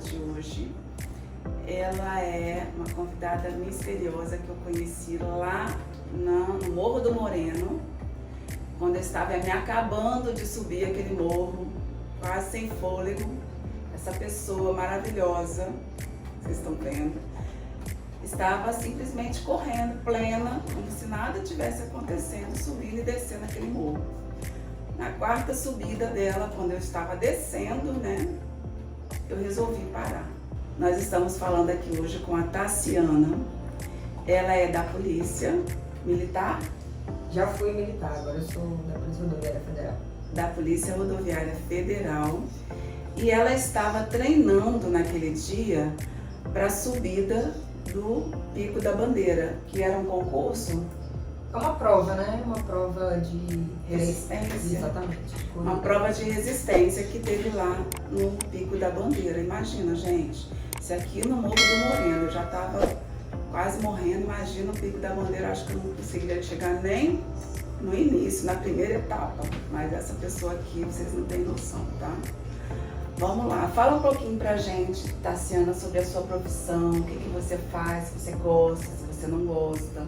de hoje, ela é uma convidada misteriosa que eu conheci lá no Morro do Moreno, quando eu estava me acabando de subir aquele morro, quase sem fôlego. Essa pessoa maravilhosa, vocês estão vendo, estava simplesmente correndo, plena, como se nada tivesse acontecendo, subindo e descendo aquele morro. Na quarta subida dela, quando eu estava descendo, né, eu resolvi parar. Nós estamos falando aqui hoje com a Tassiana. Ela é da Polícia Militar? Já fui militar, agora eu sou da Polícia Rodoviária Federal. Da Polícia Rodoviária Federal. E ela estava treinando naquele dia para a subida do Pico da Bandeira, que era um concurso. É uma prova, né? Uma prova de resistência. Exatamente. Uma prova de resistência que teve lá no Pico da Bandeira. Imagina, gente, se aqui no Morro do Moreno eu já estava quase morrendo, imagina o Pico da Bandeira. Acho que eu não conseguiria chegar nem no início, na primeira etapa. Mas essa pessoa aqui, vocês não têm noção, tá? Vamos lá, fala um pouquinho pra gente, Tassiana, sobre a sua profissão, o que você faz, se você gosta, se você não gosta,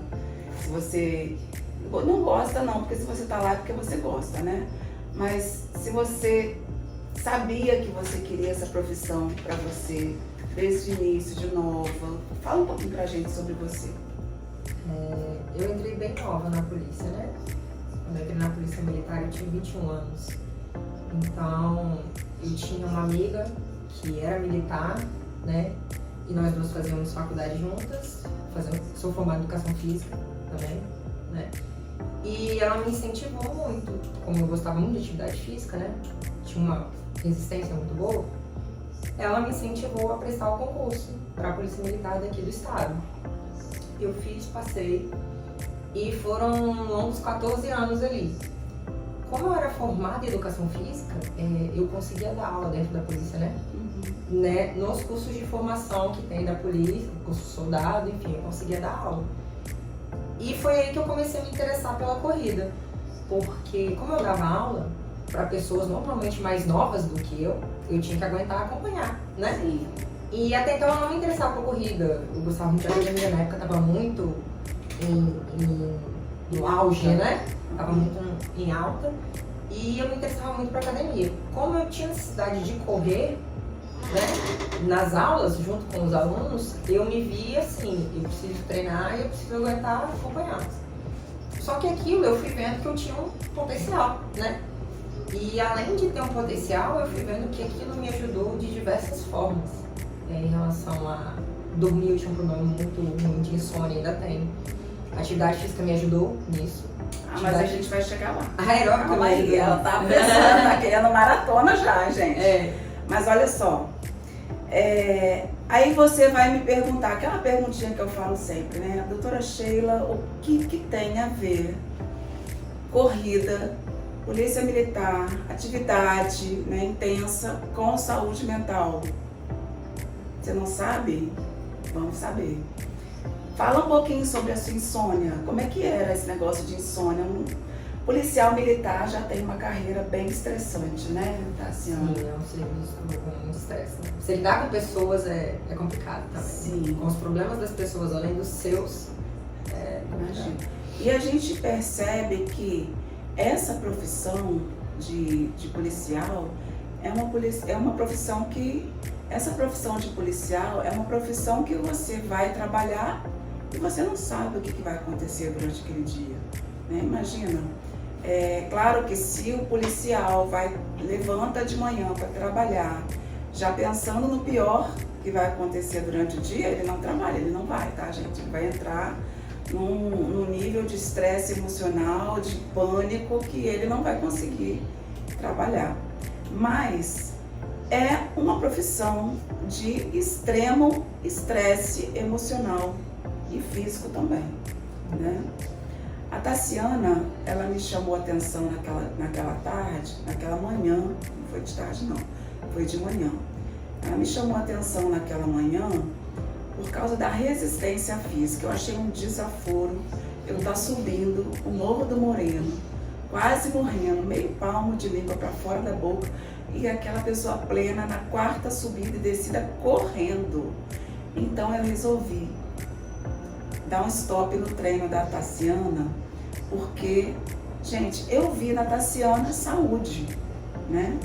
se você não gosta não, porque se você tá lá é porque você gosta, né? Mas se você sabia que você queria essa profissão pra você desde o início, de nova, fala um pouquinho pra gente sobre você. Eu entrei bem nova na polícia, né? Quando eu entrei na Polícia Militar eu tinha 21 anos. Então, eu tinha uma amiga que era militar, né? E nós duas fazíamos faculdade juntas. Sou formada em Educação Física também, né? E ela me incentivou muito. Como eu gostava muito de atividade física, né? Tinha uma resistência muito boa. Ela me incentivou a prestar o concurso para a Polícia Militar daqui do estado. Eu fiz, passei. E foram longos 14 anos ali. Como eu era formada em Educação Física, eu conseguia dar aula dentro da polícia, né? Né? Nos cursos de formação que tem da polícia, curso soldado, enfim, eu conseguia dar aula. E foi aí que eu comecei a me interessar pela corrida. Porque como eu dava aula para pessoas normalmente mais novas do que eu tinha que aguentar acompanhar, né? Sim. E até então eu não me interessava por corrida. Eu gostava muito de academia, na época estava muito no auge, né? Estava muito em alta e eu me interessava muito para academia. Como eu tinha necessidade de correr, né, nas aulas, junto com os alunos, eu me via assim, eu preciso treinar e eu preciso aguentar acompanhá-los. Só que aquilo eu fui vendo que eu tinha um potencial, né? E além de ter um potencial, eu fui vendo que aquilo me ajudou de diversas formas. Em relação a dormir, eu tinha um problema muito ruim de insônia, ainda tenho. A atividade física me ajudou nisso. Mas a gente vai chegar lá. Calma aí, ela tá pensando, tá querendo maratona já, gente. Mas olha só, aí você vai me perguntar, aquela perguntinha que eu falo sempre, né? Doutora Sheila, o que tem a ver corrida, polícia militar, atividade, né, intensa com saúde mental? Você não sabe? Vamos saber. Fala um pouquinho sobre a sua insônia. Como é que era esse negócio de insônia? Um policial militar já tem uma carreira bem estressante, né, Tassiana? Sim, é um serviço com muito estresse, né? Você lidar com pessoas é complicado também. Sim. Com os problemas das pessoas, além dos seus, Imagina. E a gente percebe que essa profissão de policial é uma profissão que... Essa profissão de policial é uma profissão que você vai trabalhar e você não sabe o que vai acontecer durante aquele dia, né? Imagina, claro que se o policial levanta de manhã para trabalhar, já pensando no pior que vai acontecer durante o dia, ele não trabalha, ele não vai, tá, gente? Ele vai entrar num nível de estresse emocional, de pânico, que ele não vai conseguir trabalhar. Mas é uma profissão de extremo estresse emocional e físico também, né? A Tassiana, ela me chamou a atenção naquela tarde, naquela manhã, não foi de tarde não, foi de manhã. Ela me chamou a atenção naquela manhã por causa da resistência física. Eu achei um desaforo eu estar subindo o Morro do Moreno, quase morrendo, meio palmo de língua para fora da boca, e aquela pessoa plena na 4ª subida e descida correndo. Então eu resolvi dar um stop no treino da Tassiana, porque, gente, eu vi na Tassiana saúde, né?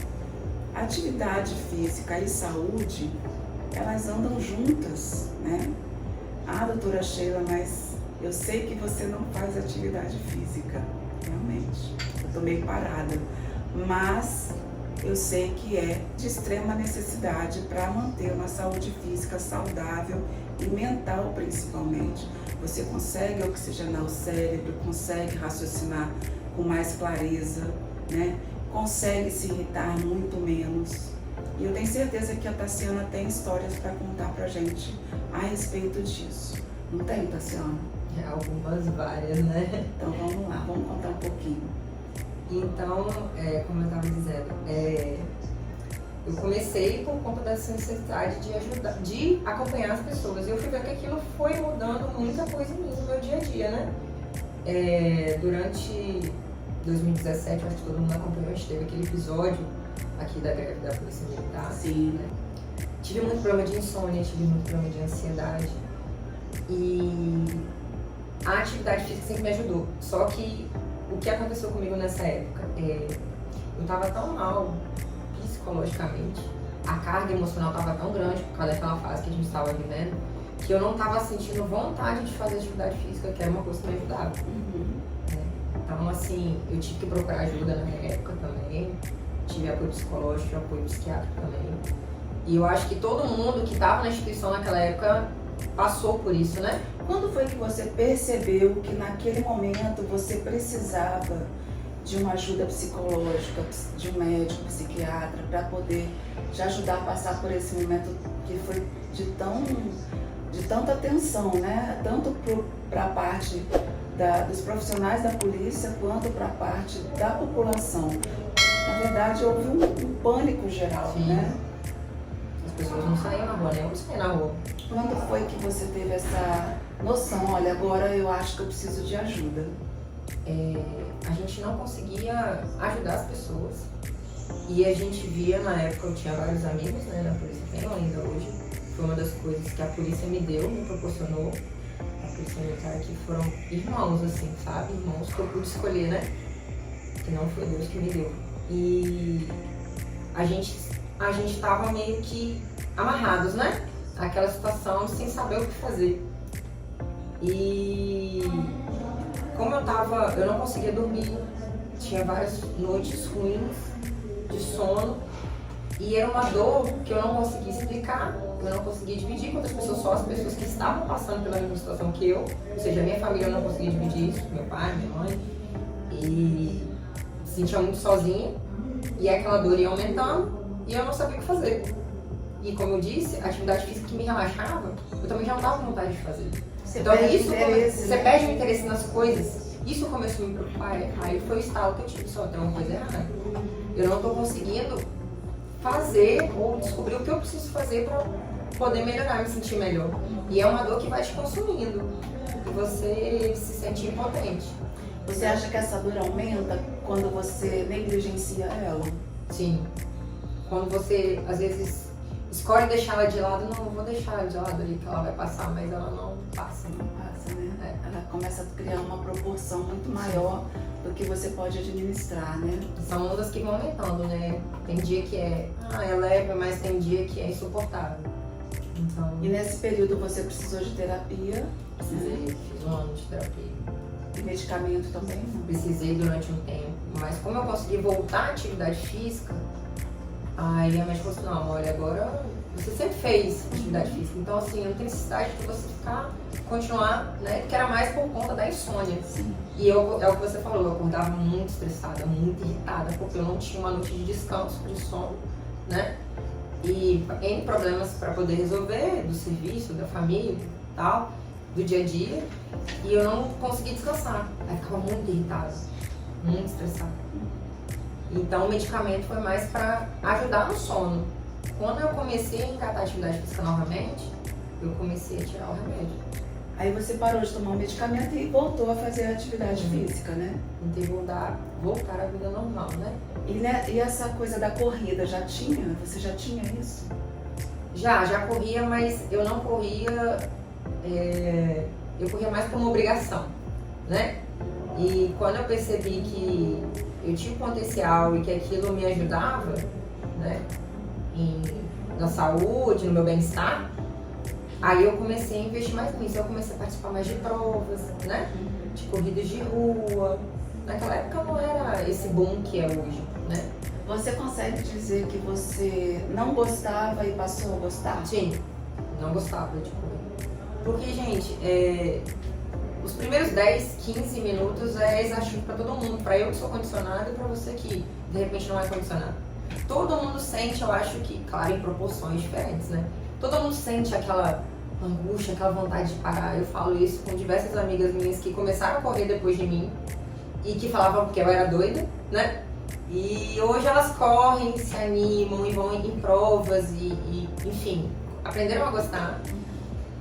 Atividade física e saúde, elas andam juntas, né? Ah, doutora Sheila, mas eu sei que você não faz atividade física, realmente. Eu tô meio parada, mas eu sei que é de extrema necessidade para manter uma saúde física saudável e mental, principalmente. Você consegue oxigenar o cérebro, consegue raciocinar com mais clareza, né? Consegue se irritar muito menos. E eu tenho certeza que a Tassiana tem histórias para contar pra gente a respeito disso. Não tem, Tassiana? Algumas, várias, né? Então vamos lá, vamos contar um pouquinho. Então, como eu estava dizendo, eu comecei por conta dessa necessidade de ajudar, de acompanhar as pessoas. E eu fui ver que aquilo foi mudando muita coisa em mim no meu dia a dia, né? Durante 2017, acho que todo mundo acompanhou, a gente teve aquele episódio aqui da greve da Polícia Militar. Sim. Né? Tive muito problema de insônia, tive muito problema de ansiedade. E a atividade física sempre me ajudou. Só que o que aconteceu comigo nessa época? Eu estava tão mal psicologicamente, a carga emocional estava tão grande por causa daquela fase que a gente estava vivendo, que eu não estava sentindo vontade de fazer atividade física, que era uma coisa que me ajudava. Então, assim, eu tive que procurar ajuda na minha época também, tive apoio psicológico, tive apoio psiquiátrico também. E eu acho que todo mundo que estava na instituição naquela época passou por isso, né? Quando foi que você percebeu que naquele momento você precisava de uma ajuda psicológica, de um médico, psiquiatra, para poder te ajudar a passar por esse momento que foi de tanta tensão, né? Tanto para a parte dos profissionais da polícia quanto para a parte da população. Na verdade, houve um pânico geral, Sim. Né? As pessoas não saíam na rua, nem eu saí na rua. Quando foi que você teve essa noção, olha, agora eu acho que eu preciso de ajuda? A gente não conseguia ajudar as pessoas. E a gente via, na época, eu tinha vários amigos, né, na polícia, tenho ainda hoje. Foi uma das coisas que a polícia me deu, me proporcionou. A polícia militar que foram irmãos, assim, sabe? Irmãos que eu pude escolher, né? Que não foi Deus que me deu. E a gente tava meio que amarrados, né? Aquela situação sem saber o que fazer. E como eu não conseguia dormir, tinha várias noites ruins de sono e era uma dor que eu não conseguia explicar, eu não conseguia dividir com outras pessoas, só as pessoas que estavam passando pela mesma situação que eu, ou seja, a minha família eu não conseguia dividir isso, meu pai, minha mãe, e me sentia muito sozinha e aquela dor ia aumentando e eu não sabia o que fazer. E como eu disse, a atividade física que me relaxava, eu também já não estava com vontade de fazer. Então você perde o interesse nas coisas. Isso começou a me preocupar. Aí foi o estalo que eu tive, só tem uma coisa errada. Eu não estou conseguindo fazer ou descobrir o que eu preciso fazer para poder melhorar, me sentir melhor. E é uma dor que vai te consumindo. E você se sente impotente. Você acha que essa dor aumenta quando você negligencia ela? Sim. Quando você, às vezes, escolhe deixar ela de lado, não, vou deixar ela de lado ali que ela vai passar, mas ela não passa. Não passa, né? Ela começa a criar uma proporção muito maior do que você pode administrar, né? São ondas que vão aumentando, né? Tem dia que é leve, mas tem dia que é insuportável. Então, E nesse período você precisou de terapia? precisei, fiz 1 ano de terapia. E medicamento também? Não? Precisei durante um tempo, mas como eu consegui voltar à atividade física, aí a médica falou assim, não, olha, agora você sempre fez atividade física, então assim, não tem necessidade de você continuar, né? Que era mais por conta da insônia. Sim. E é o que você falou, eu acordava muito estressada, muito irritada, porque eu não tinha uma noite de descanso, de sono, né? E N problemas para poder resolver, do serviço, da família e tal, do dia a dia, e eu não conseguia descansar. Aí ficava muito irritada, muito estressada. Então o medicamento foi mais para ajudar no sono. Quando eu comecei a encarar a atividade física novamente, eu comecei a tirar o remédio. Aí você parou de tomar o medicamento e voltou a fazer a atividade física, né? Tentei voltar à vida normal, né? E essa coisa da corrida, você já tinha isso? Já corria, mas eu não corria, eu corria mais por uma obrigação, né? E quando eu percebi que eu tinha um potencial e que aquilo me ajudava, né? Na saúde, no meu bem-estar, aí eu comecei a investir mais nisso. Eu comecei a participar mais de provas, né? De corridas de rua. Naquela época não era esse boom que é hoje, né? Você consegue dizer que você não gostava e passou a gostar? Sim, não gostava de correr. Porque, gente, os primeiros 10, 15 minutos é exaustivo para todo mundo. Para eu que sou condicionada e para você que, de repente, não é condicionado. Todo mundo sente, eu acho que, claro, em proporções diferentes, né? Todo mundo sente aquela angústia, aquela vontade de parar. Eu falo isso com diversas amigas minhas que começaram a correr depois de mim e que falavam que eu era doida, né? E hoje elas correm, se animam e vão em provas e enfim, aprenderam a gostar.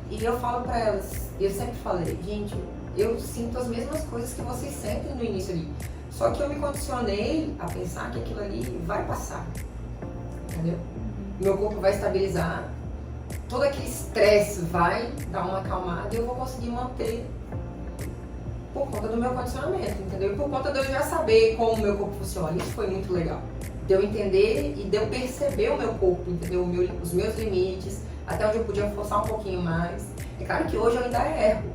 E eu falo pra elas, eu sempre falei, gente, eu sinto as mesmas coisas que vocês sentem no início ali. Só que eu me condicionei a pensar que aquilo ali vai passar, entendeu? Meu corpo vai estabilizar, todo aquele estresse vai dar uma acalmada e eu vou conseguir manter por conta do meu condicionamento, entendeu? E por conta de eu já saber como o meu corpo funciona. Isso foi muito legal. De eu entender e de eu perceber o meu corpo, entendeu? Os meus limites, até onde eu podia forçar um pouquinho mais. É claro que hoje eu ainda erro,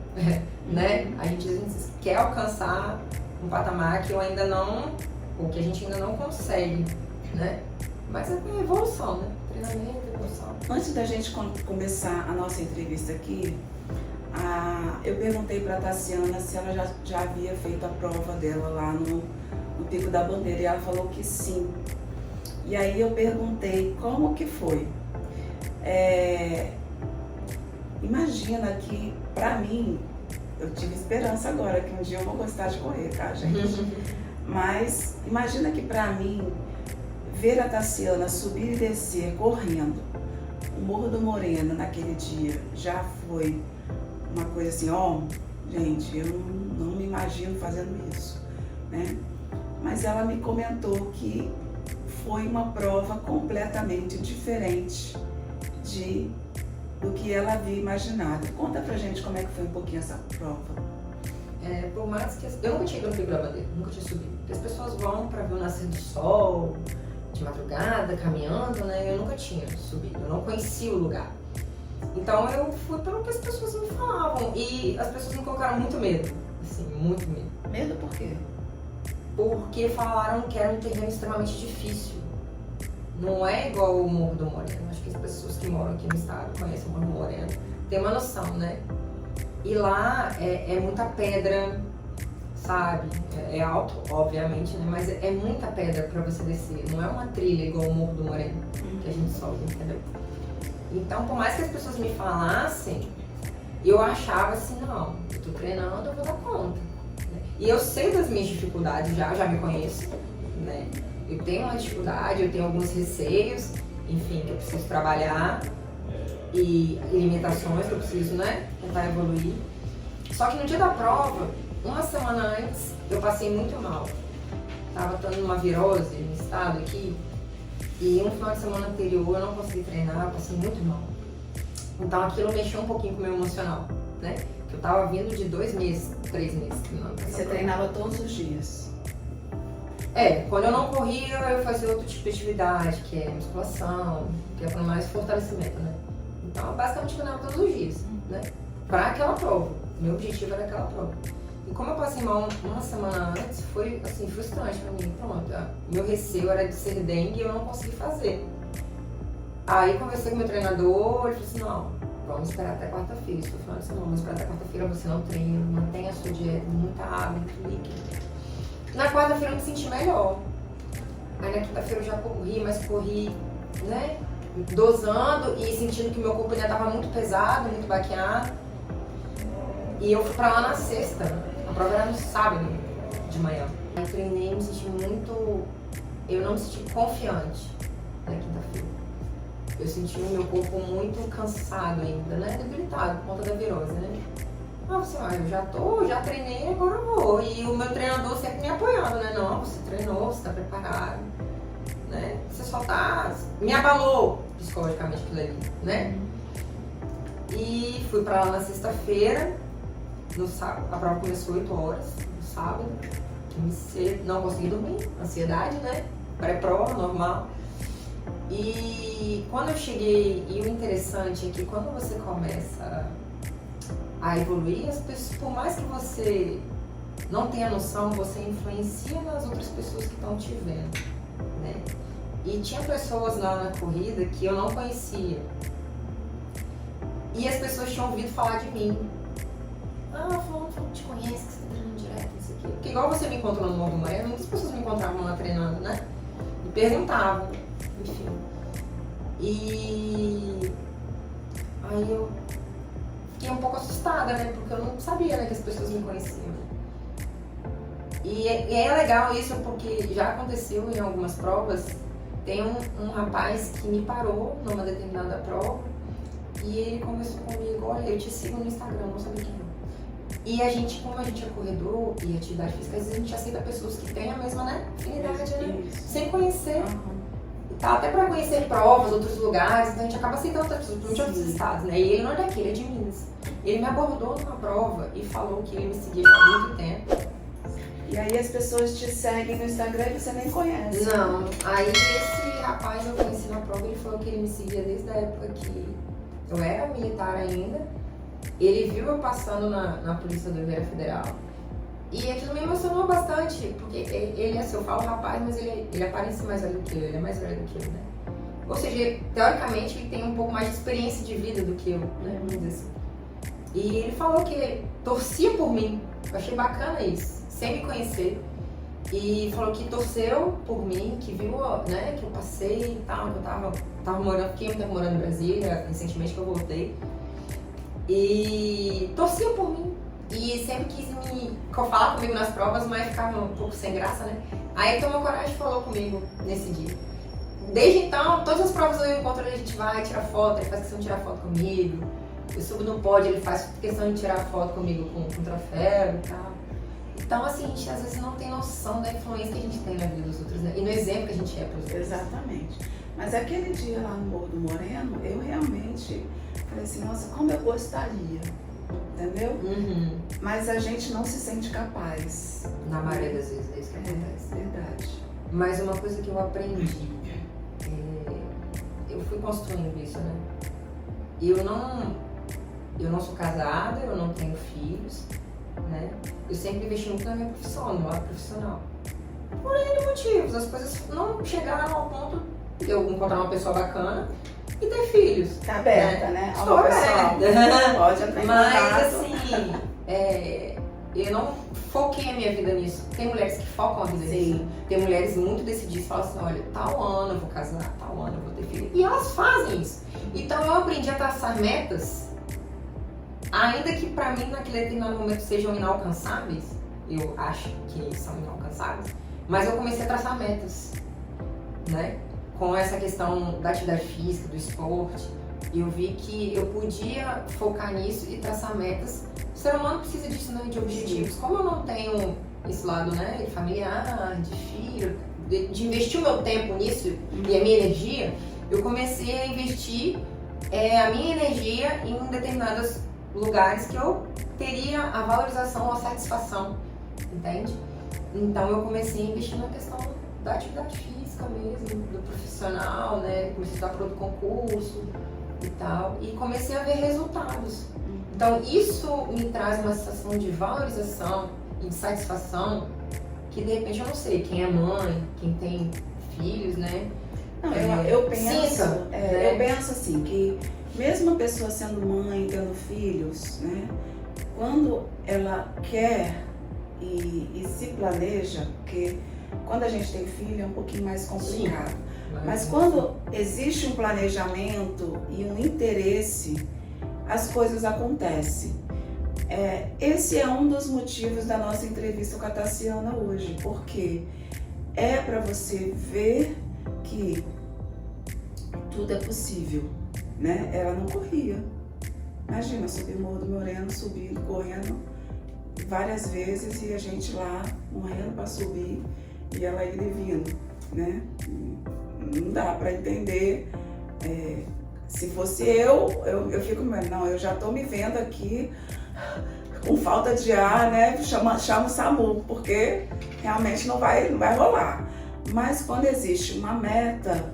né? A gente quer alcançar um patamar que eu ainda não, ou que a gente ainda não consegue, né? Mas é uma evolução, né? Treinamento, evolução. Antes da gente começar a nossa entrevista aqui, eu perguntei para a Tassiana se ela já havia feito a prova dela lá no Pico da Bandeira e ela falou que sim. E aí eu perguntei como que foi. Imagina que, para mim, eu tive esperança agora que um dia eu vou gostar de correr, tá, gente? Mas imagina que, para mim, ver a Tassiana subir e descer correndo o Morro do Moreno naquele dia já foi uma coisa assim, gente, eu não me imagino fazendo isso, né? Mas ela me comentou que foi uma prova completamente diferente do que ela havia imaginado. Conta pra gente como é que foi um pouquinho essa prova. Por mais que eu nunca tinha ido no Pico da Bandeira, nunca tinha subido. Porque as pessoas vão pra ver o nascer do sol, de madrugada, caminhando, né? Eu nunca tinha subido, eu não conhecia o lugar. Então eu fui pelo que as pessoas me falavam e as pessoas me colocaram muito medo, assim, muito medo. Medo por quê? Porque falaram que era um terreno extremamente difícil. Não é igual o Morro do Moreno. Acho que as pessoas que moram aqui no estado conhecem o Morro do Moreno, tem uma noção, né? E lá é muita pedra, sabe? É alto, obviamente, né? Mas é muita pedra pra você descer. Não é uma trilha igual o Morro do Moreno, que a gente sobe, entendeu? Então, por mais que as pessoas me falassem, eu achava assim, não, eu tô treinando, eu vou dar conta. Né? E eu sei das minhas dificuldades já me conheço, né? Eu tenho uma dificuldade, eu tenho alguns receios, enfim, que eu preciso trabalhar e limitações que eu preciso, né, tentar evoluir. Só que no dia da prova, uma semana antes, eu passei muito mal. Tava tendo uma virose no estado aqui. E um final de semana anterior eu não consegui treinar, eu passei muito mal. Então aquilo mexeu um pouquinho com o meu emocional, né? Que eu tava vindo de 2 meses, 3 meses treinando. Você treinava todos os dias? Quando eu não corria, eu fazia outro tipo de atividade, que é musculação, que é para mais fortalecimento, né? Então eu basicamente treinava todos os dias, né? Pra aquela prova. Meu objetivo era aquela prova. E como eu passei mal uma semana antes, foi assim, frustrante pra mim. Pronto, meu receio era de ser dengue e eu não consegui fazer. Aí conversei com o meu treinador, ele falou assim, não, vamos esperar até quarta-feira. Isso foi final de semana, vamos esperar até quarta-feira, você não treina, mantenha a sua dieta, muita água, muito líquido. Na quarta-feira eu me senti melhor. Aí na quinta-feira eu já corri, mas corri, né, dosando e sentindo que meu corpo ainda estava muito pesado, muito baqueado. E eu fui pra lá na sexta, a prova era no sábado de manhã. Aí treinei, me senti muito... Eu não me senti confiante na quinta-feira. Eu senti o meu corpo muito cansado ainda, né, debilitado por conta da virose, né. Ah, você, eu já treinei, agora eu vou. E o meu treinador sempre me apoiando, né? Não, você treinou, você tá preparado, né? Você só tá... Me abalou psicologicamente aquilo ali, né? E fui pra lá na sexta-feira, no sábado, a prova começou 8 horas, no sábado, não consegui dormir, ansiedade, né? Pré-prova, normal. E quando eu cheguei, e o interessante é que quando você começa a evoluir, as pessoas, por mais que você não tenha noção, você influencia nas outras pessoas que estão te vendo, né? E tinha pessoas lá na corrida que eu não conhecia. E as pessoas tinham ouvido falar de mim. Ah, fulano te conhece, que você tá treinando direto, isso aqui. Porque igual você me encontrou no Morro do Moreno, muitas pessoas me encontravam lá treinando, né? E perguntavam, enfim. E aí eu fiquei um pouco assustada, né? Porque eu não sabia, né, que as pessoas me conheciam. E é legal isso porque já aconteceu em algumas provas. Tem um rapaz que me parou numa determinada prova e ele conversou comigo, olha, eu te sigo no Instagram, não sabia quem é. E a gente, como a gente é corredor e atividade física, às vezes a gente aceita pessoas que têm a mesma, né, afinidade, né? Sem conhecer. Tá, até pra conhecer provas, outros lugares, então a gente acaba aceitando outras pessoas, principalmente outros estados, né? E ele não é daqui, ele é de Minas. Ele me abordou numa prova e falou que ele me seguia há muito tempo. E aí as pessoas te seguem no Instagram e você nem conhece. Não, aí esse rapaz eu conheci na prova, ele falou que ele me seguia desde a época que eu era militar ainda. Ele viu eu passando na Polícia Rodoviária Federal. E aquilo me emocionou bastante, porque ele é assim, eu falo rapaz, mas ele aparece mais velho do que eu, ele é mais velho do que eu, né? Ou seja, teoricamente ele tem um pouco mais de experiência de vida do que eu, né? Vamos dizer assim. E ele falou que ele torcia por mim, eu achei bacana isso, sem me conhecer. E falou que torceu por mim, que viu, né, que eu passei e tal, que eu tava morando, fiquei muito tempo morando em Brasília, recentemente que eu voltei. E torcia por mim. E sempre quis falar comigo nas provas, mas ficava um pouco sem graça, né? Aí ele tomou coragem e falou comigo nesse dia. Desde então, todas as provas eu encontro, a gente vai, tira foto, ele faz questão de tirar foto comigo. Eu subo no pódio, ele faz questão de tirar foto comigo com troféu e tal. Então, assim, a gente às vezes não tem noção da influência que a gente tem na vida dos outros, né? E no exemplo que a gente é para os outros. Exatamente. Mas aquele dia lá no Morro do Moreno, eu realmente falei assim, nossa, como eu gostaria, entendeu? Uhum. Mas a gente não se sente capaz. Na maioria das vezes é isso que acontece. É verdade. Mas uma coisa que eu aprendi, eu fui construindo isso, né? Eu não sou casada, eu não tenho filhos, né? Eu sempre investi muito na minha profissão, no lado profissional. Por N motivos, as coisas não chegaram ao ponto de eu encontrar uma pessoa bacana e ter filhos. Tá aberta, né? Estou aberta. Pode entrar em Mas contato. assim, eu não foquei a minha vida nisso. Tem mulheres que focam a vida nisso. Tem mulheres muito decididas que falam assim, olha, tal ano eu vou casar, tal ano eu vou ter filho. E elas fazem isso. Então eu aprendi a traçar metas, ainda que pra mim naquele determinado momento sejam inalcançáveis, eu acho que são inalcançáveis, mas eu comecei a traçar metas, né? Com essa questão da atividade física, do esporte, eu vi que eu podia focar nisso e traçar metas. O ser humano precisa disso, né, de objetivos. Como eu não tenho esse lado, né, de familiar, de filho, de investir o meu tempo nisso e a minha energia, eu comecei a investir a minha energia em determinados lugares que eu teria a valorização ou a satisfação, entende? Então eu comecei a investir na questão da atividade física mesmo, do profissional, né? Comecei a estudar para outro concurso e tal, e comecei a ver resultados. Então isso me traz uma sensação de valorização e de satisfação que de repente eu não sei, quem é mãe, quem tem filhos, né? Não, eu penso, né? eu penso assim, que mesmo a pessoa sendo mãe, tendo filhos, né? Quando ela quer e se planeja, porque quando a gente tem filho é um pouquinho mais complicado. Mas quando existe um planejamento e um interesse, as coisas acontecem. Esse é um dos motivos da nossa entrevista com a Tassiana hoje, porque é para você ver que tudo é possível, né? Ela não corria, Imagina, subir o Morro do Moreno, subindo, correndo várias vezes e a gente lá morrendo para subir e ela indo e vindo, né? Não dá para entender. Se fosse eu fico, não, eu já tô me vendo aqui com falta de ar, né? Chama o SAMU, porque realmente não vai rolar. Mas quando existe uma meta,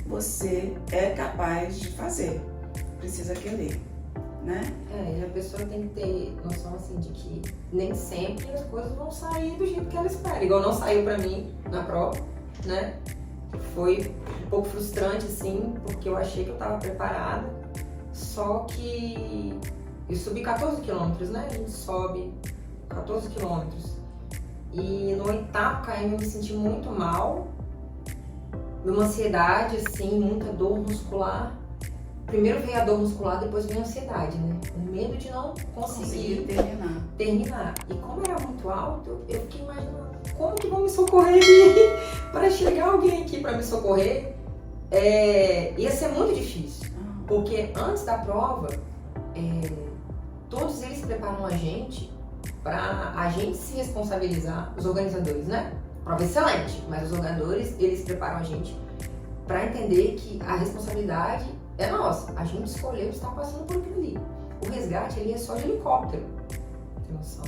você é capaz de fazer. Precisa querer, né? E a pessoa tem que ter noção assim de que nem sempre as coisas vão sair do jeito que ela espera. Igual não saiu pra mim na prova, né? Foi um pouco frustrante, assim, porque eu achei que eu tava preparada. Só que eu subi 14 quilômetros, né? A gente sobe 14 quilômetros. E no 8º km eu me senti muito mal. Uma ansiedade, assim, muita dor muscular. Primeiro veio a dor muscular, depois veio a ansiedade, né? O medo de não conseguir terminar. E como era muito alto, eu fiquei imaginando como que vão me socorrer para chegar alguém aqui para me socorrer. Ia ser muito difícil, porque antes da prova, todos eles preparam a gente para a gente se responsabilizar, os organizadores, né? Prova excelente, mas os organizadores, eles preparam a gente para entender que a responsabilidade é nossa. A gente escolheu estar passando por aquilo ali. O resgate ali é só de helicóptero, tem noção,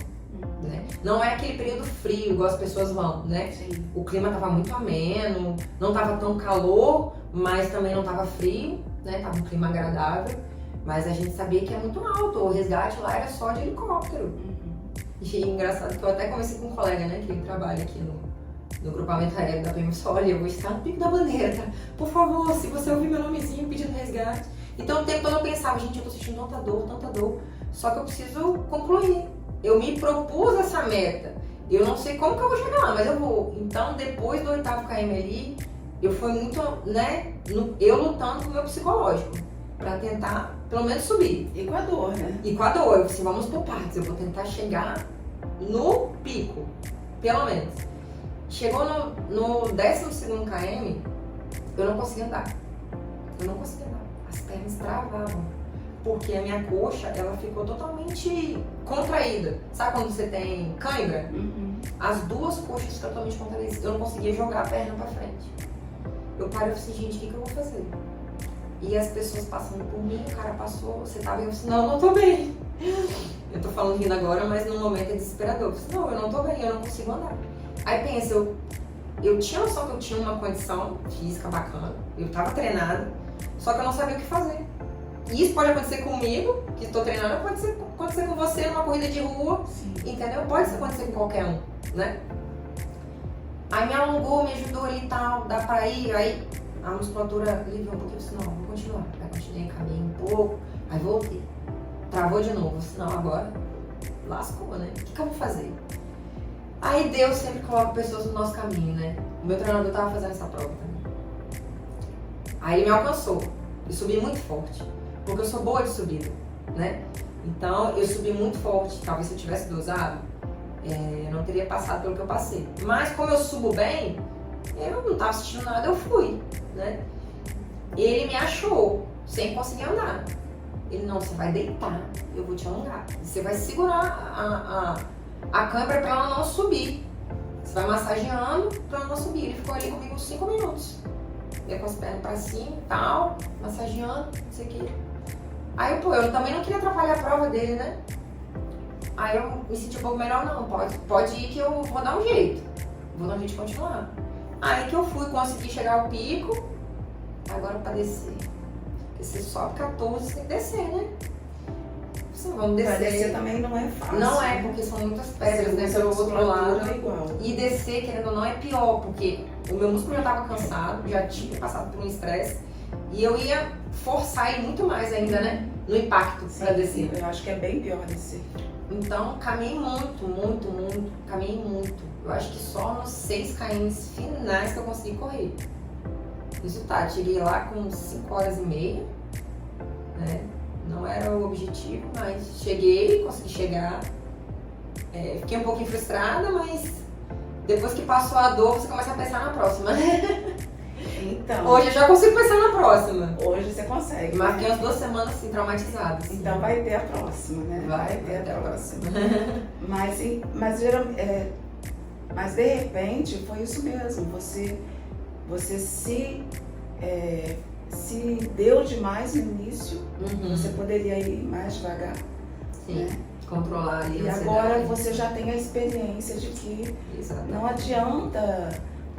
né? Não é aquele período frio, igual as pessoas vão, né? Sim. O clima tava muito ameno, não tava tão calor, mas também não tava frio, né? Tava um clima agradável, mas a gente sabia que é muito alto. O resgate lá era só de helicóptero. E engraçado que eu até conversei com um colega, né? Que ele trabalha aqui no grupamento aéreo da PM. Olha, eu vou estar no Pico da Bandeira, tá? Por favor, se você ouvir meu nomezinho pedindo resgate. Então o tempo todo eu pensava, gente, eu tô sentindo tanta dor, só que eu preciso concluir. Eu me propus essa meta. Eu não sei como que eu vou chegar lá, mas eu vou. Então depois do 8º km ali, eu fui muito, né? Eu lutando com o meu psicológico pra tentar, pelo menos, subir. E com a dor, né? E com a dor, eu disse, vamos por partes, eu vou tentar chegar no pico, pelo menos. Chegou no 12º km, eu não conseguia andar. As pernas travavam. Porque a minha coxa, ela ficou totalmente contraída. Sabe quando você tem cãibra? As duas coxas totalmente contraídas. Eu não conseguia jogar a perna pra frente. Eu parei e falei assim, gente, o que eu vou fazer? E as pessoas passando por mim, o cara passou, você tá bem? Eu disse, não tô bem. Eu tô falando rindo agora, mas no momento é desesperador. Eu disse, não, eu não tô bem, eu não consigo andar. Aí pensa, eu tinha noção que eu tinha uma condição física bacana, eu tava treinada, só que eu não sabia o que fazer. E isso pode acontecer comigo, que estou treinando, pode acontecer com você numa corrida de rua, entendeu? Pode acontecer com qualquer um, né? Aí me alongou, me ajudou ali e tal, dá pra ir, aí a musculatura aliviou um pouquinho, eu disse, não, vou continuar. Aí continuei, caminhei um pouco, aí voltei, travou de novo, senão agora lascou, né? O que eu vou fazer? Aí Deus sempre coloca pessoas no nosso caminho, né? O meu treinador tava fazendo essa prova também. Aí ele me alcançou, eu subi muito forte. Porque eu sou boa de subida, né? Então eu subi muito forte. Talvez se eu tivesse dosado, eu não teria passado pelo que eu passei. Mas como eu subo bem, eu não estava assistindo nada, eu fui, né? Ele me achou, sem conseguir andar. Ele, não, você vai deitar, eu vou te alongar. Você vai segurar a câmera para ela não subir. Você vai massageando para ela não subir. Ele ficou ali comigo uns 5 minutos. Eu com as pernas para cima e tal, massageando, não sei o que. Aí, eu também não queria atrapalhar a prova dele, né? Aí eu me senti um pouco melhor, não, pode ir que eu vou dar um jeito. Vou dar um jeito de continuar. Aí que eu fui, consegui chegar ao pico, agora pra descer. Porque você sobe 14, você tem que descer, né? Assim, vamos descer. Pra descer também não é fácil. Não é, porque são muitas pedras, né, pelo outro lado. É igual. E descer, querendo ou não, é pior, porque o meu músculo já tava cansado, já tinha passado por um estresse. E eu ia forçar ele muito mais ainda, né? No impacto pra descer. Eu acho que é bem pior descer. Então, caminhei caminhei muito. Eu acho que só nos 6 km finais que eu consegui correr. Resultado, cheguei lá com 5 horas e meia, né? Não era o objetivo, mas cheguei, consegui chegar. Fiquei um pouquinho frustrada, mas depois que passou a dor, você começa a pensar na próxima. Então, Hoje eu já consigo pensar na próxima. hoje você consegue. Marquei umas 2 semanas assim, traumatizadas. Então vai ter a próxima, né? Vai ter ter a a próxima. Mas de repente foi isso mesmo. Você se deu demais no início, você poderia ir mais devagar. Sim, né? controlar ali E a agora ansiedade. você já tem a experiência de que Exatamente. não adianta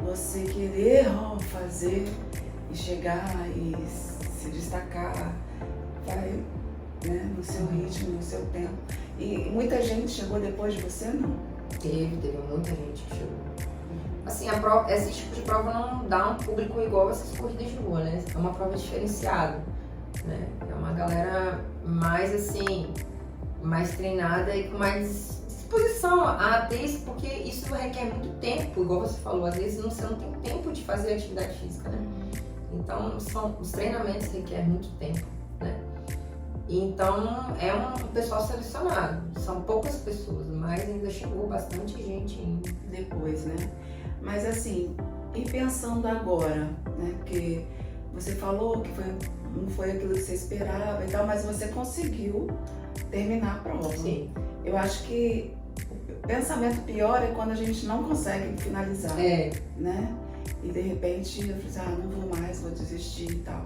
você querer fazer e chegar e se destacar. Vai, né, no seu ritmo, no seu tempo. E muita gente chegou depois de você, não? Teve muita gente que chegou. Assim, esse tipo de prova não dá um público igual essas corridas de rua, né? É uma prova diferenciada, né? É uma galera mais assim, mais treinada e com mais disposição a ter isso, porque isso requer muito tempo, igual você falou, às vezes você não tem tempo de fazer atividade física, né? Então, os treinamentos requerem muito tempo, né? Então, é um pessoal selecionado, são poucas pessoas, mas ainda chegou bastante gente ainda. Depois, né? Mas assim, e pensando agora, né? Porque você falou que não foi aquilo que você esperava e tal, mas você conseguiu terminar a prova. Sim. Eu acho que o pensamento pior é quando a gente não consegue finalizar, né? E de repente eu falei assim, não vou mais, vou desistir e tal.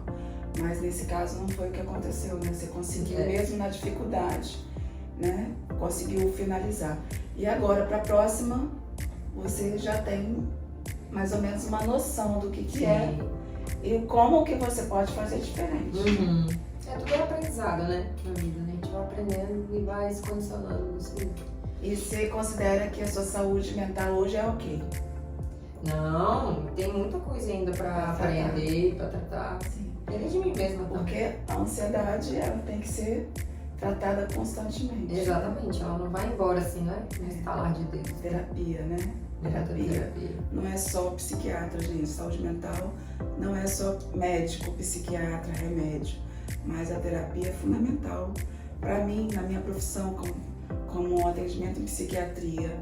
Mas nesse caso não foi o que aconteceu, né? Você conseguiu mesmo na dificuldade, né? Conseguiu finalizar. E agora para a próxima, você já tem mais ou menos uma noção do que é e como que você pode fazer diferente. Tudo é aprendizado, né? Na vida, né? A gente vai aprendendo e vai se condicionando assim. E você considera que a sua saúde mental hoje é o quê? Não, tem muita coisa ainda pra aprender, pra tratar. Sim. Aprender de mim mesma também. Porque a ansiedade, ela tem que ser tratada constantemente. Exatamente, ela não vai embora assim, né? No estalar de dedos. Terapia, né? Terapia. Não é só psiquiatra, gente. Saúde mental não é só médico, psiquiatra, remédio. Mas a terapia é fundamental. Para mim, na minha profissão como atendimento em psiquiatria,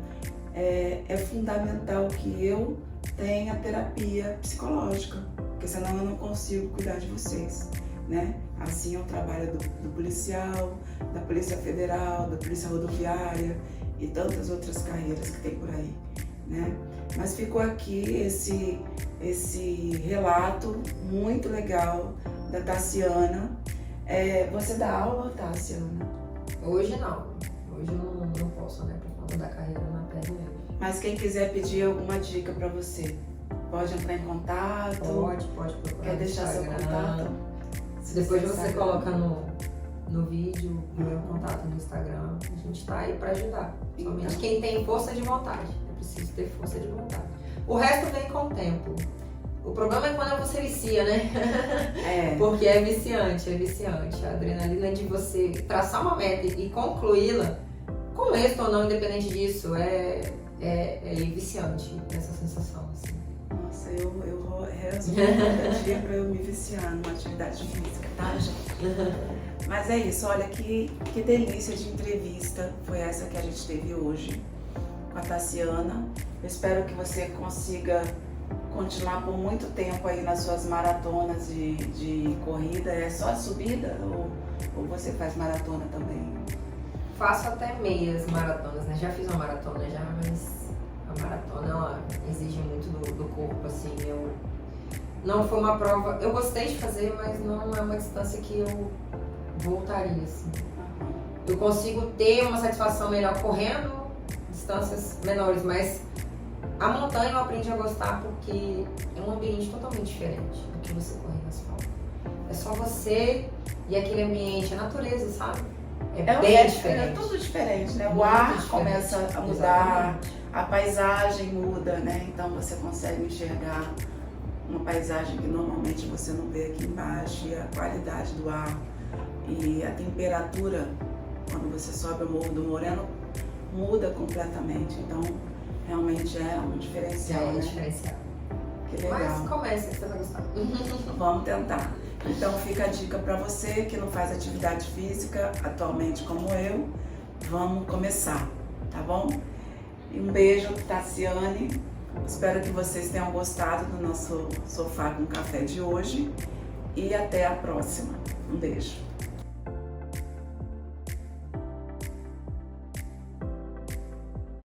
é fundamental que eu tenha terapia psicológica, porque senão eu não consigo cuidar de vocês, né? Assim é o trabalho do policial, da Polícia Federal, da Polícia Rodoviária e tantas outras carreiras que tem por aí, né? Mas ficou aqui esse relato muito legal da Tassiana. Você dá aula, Tassiana? Hoje não. Hoje eu não posso, né? Por conta da carreira na perna. Mas quem quiser pedir alguma dica para você, pode entrar em contato? Pode procurar. Quer deixar seu contato? Depois você coloca no vídeo o meu contato no Instagram. A gente tá aí para ajudar. Somente quem tem força de vontade. É preciso ter força de vontade. O resto vem com o tempo. O problema é quando você vicia, né? Porque é viciante. A adrenalina de você traçar uma meta e concluí-la, com êxito ou não, independente disso, é viciante essa sensação, assim. Nossa, eu rezo cada dia pra eu me viciar numa atividade física, tá, gente? Mas é isso, olha que delícia de entrevista foi essa que a gente teve hoje com a Tassiana. Eu espero que você consiga continuar por muito tempo aí nas suas maratonas de corrida. É só a subida ou você faz maratona também? Faço até meias maratonas, né? Já fiz uma maratona já, mas a maratona ela exige muito do corpo, assim. Não foi uma prova, eu gostei de fazer, mas não é uma distância que eu voltaria, assim. Eu consigo ter uma satisfação melhor correndo distâncias menores, mas a montanha eu aprendi a gostar porque é um ambiente totalmente diferente do que você correr no asfalto. É só você e aquele ambiente, a natureza, sabe? Bem diferente. É tudo diferente, né? O Muito ar diferente. começa a mudar, Exatamente. a paisagem muda, né? Então você consegue enxergar uma paisagem que normalmente você não vê aqui embaixo, e a qualidade do ar e a temperatura, quando você sobe o Morro do Moreno, muda completamente. Então, realmente é um diferencial, né? Diferencial. Que legal. Mas comece, você vai gostar. Vamos tentar. Então fica a dica para você que não faz atividade física atualmente como eu, vamos começar, tá bom? E um beijo, Tassiane. Espero que vocês tenham gostado do nosso Sofá com Café de hoje e até a próxima. Um beijo.